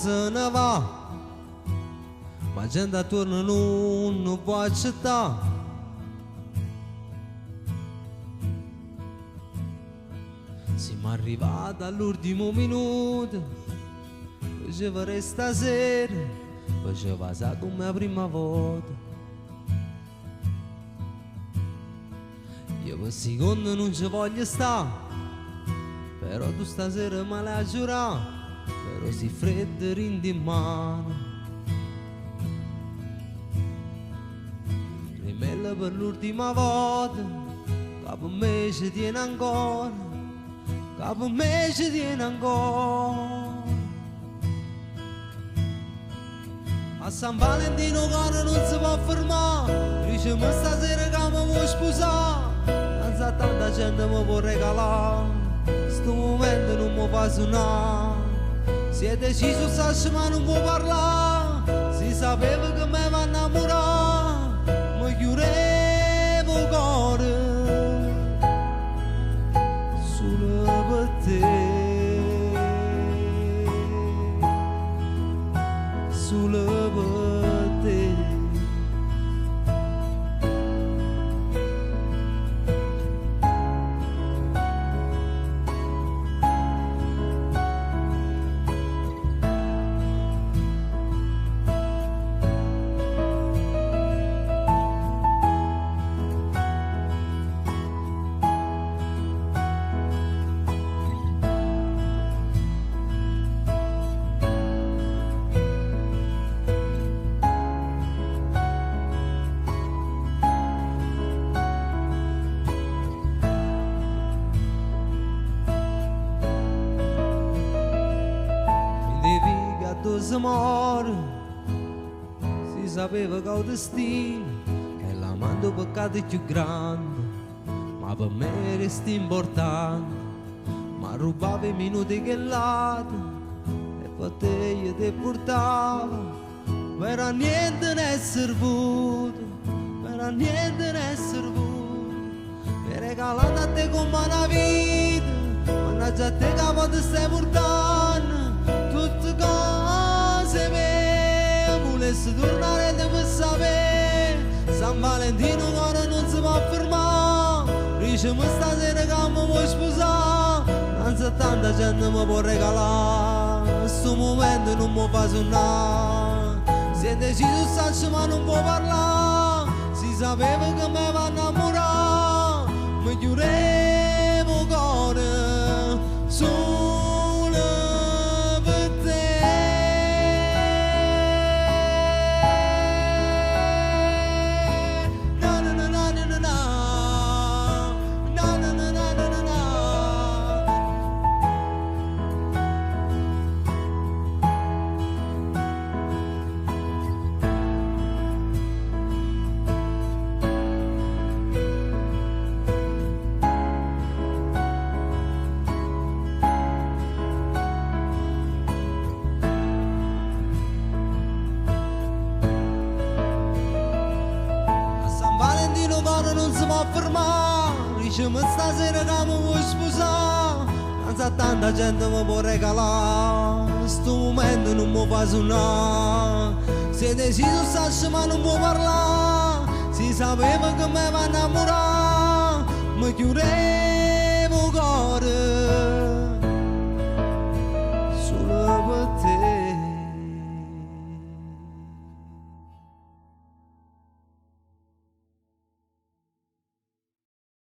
se ne va, ma gente attorno non può accettare. Siamo arrivati all'ultimo minuto, faceva resta sera, faceva sa come la prima volta. Io per secondo non ci voglio stare, però tu stasera me l'hai giurato, però si freddo rindi in mano. Rimella per l'ultima volta, che per me ci tiene ancora, che per me ci tiene ancora. A San Valentino che non si può fermare, diciamo stasera che mi vuoi sposare. Non sa tanta gente mi può regalare, sto momento non mi fa suonare. Si è deciso Sasha ma non può parlare, si sapeva che me va innamorare, mi chiudevo il cuore solo per te, solo per te. Si muore, si sapeva che il destino è l'amante peccato più grande, ma per me resta importante, ma rubava i minuti che lato e per te io ti portavo, per a niente ne è servito, per a niente ne è servito, mi regalando a te come una vita, mannaggia a te che poi stai portando tutte cose mie, volessi tornare e devo sapere, San Valentino ora non si può fermare, diciamo stasera che mi vuoi sposare, non so tanta gente mi può regalare, sto momento non mi fa suonare, si è deciso Sasha ma non può parlare, si sapeva che mi va innamorare, mi chiudevo il cuore solo per te. Na na na na na na na na na na na na. Non si può fermare, diciamo stasera che mi vuoi sposare, non sa tanta gente mi può regalare, sto momento non mi fa suonare, si è deciso Sasha ma non può parlare, si sapeva che mi va innamorare, mi chiudevo